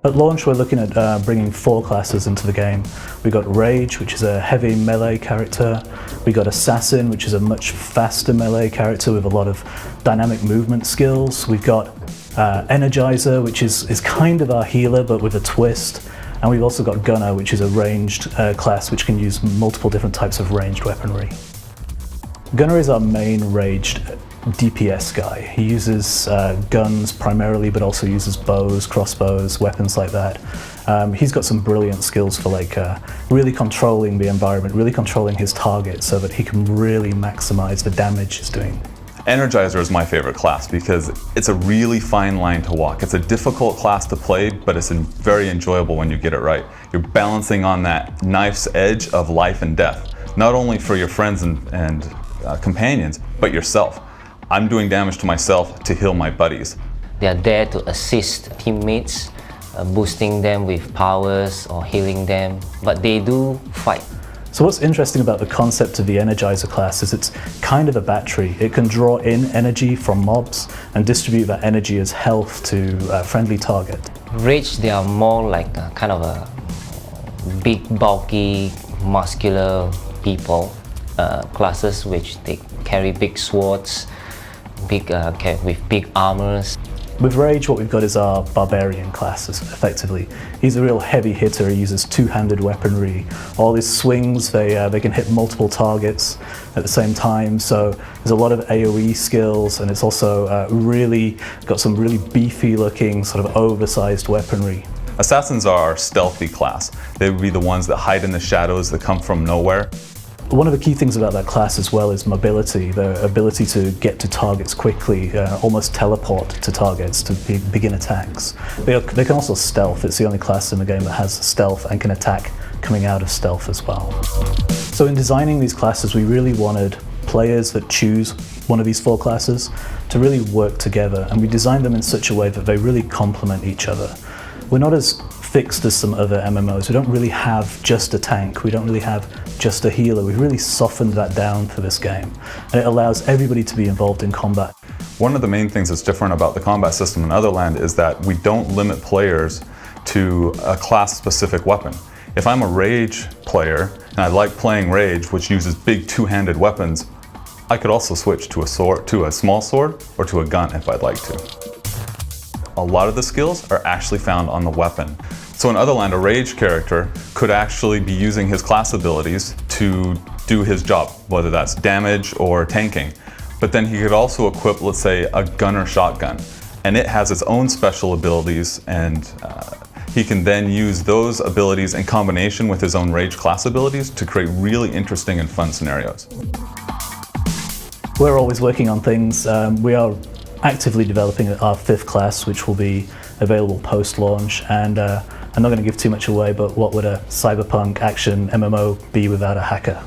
At launch, we're looking at bringing 4 classes into the game. We've got Rage, which is a heavy melee character. We've got Assassin, which is a much faster melee character with a lot of dynamic movement skills. We've got Energizer, which is kind of our healer, but with a twist. And we've also got Gunner, which is a ranged class which can use multiple different types of ranged weaponry. Gunner is our main ranged DPS guy. He uses guns primarily, but also uses bows, crossbows, weapons like that. He's got some brilliant skills for really controlling the environment, really controlling his target so that he can really maximize the damage he's doing. Energizer is my favorite class because it's a really fine line to walk. It's a difficult class to play, but it's very enjoyable when you get it right. You're balancing on that knife's edge of life and death, not only for your friends and companions, but yourself. I'm doing damage to myself to heal my buddies. They are there to assist teammates, boosting them with powers or healing them, but they do fight. So what's interesting about the concept of the Energizer class is it's kind of a battery. It can draw in energy from mobs and distribute that energy as health to a friendly target. Rage, they are more like a kind of a big, bulky, muscular people, classes which they carry big swords, with big armors. With Rage, what we've got is our Barbarian class, effectively. He's a real heavy hitter. He uses two-handed weaponry. All his swings, they can hit multiple targets at the same time, so there's a lot of AoE skills, and it's also really got some really beefy-looking, sort of oversized weaponry. Assassins are our stealthy class. They would be the ones that hide in the shadows, that come from nowhere. One of the key things about that class as well is mobility, the ability to get to targets quickly, almost teleport to targets to begin attacks. They can also stealth. It's the only class in the game that has stealth and can attack coming out of stealth as well. So in designing these classes, we really wanted players that choose one of these 4 classes to really work together, and we designed them in such a way that they really complement each other. We're not as fixed as some other MMOs. We don't really have just a tank. We don't really have just a healer. We've really softened that down for this game, and it allows everybody to be involved in combat. One of the main things that's different about the combat system in Otherland is that we don't limit players to a class-specific weapon. If I'm a Rage player and I like playing Rage, which uses big two-handed weapons, I could also switch to a small sword or to a gun if I'd like to. A lot of the skills are actually found on the weapon. So in Otherland, a Rage character could actually be using his class abilities to do his job, whether that's damage or tanking. But then he could also equip, let's say, a gunner shotgun, and it has its own special abilities, and he can then use those abilities in combination with his own Rage class abilities to create really interesting and fun scenarios. We're always working on things. We are actively developing our 5th class, which will be available post-launch, and I'm not going to give too much away, but what would a cyberpunk action MMO be without a hacker?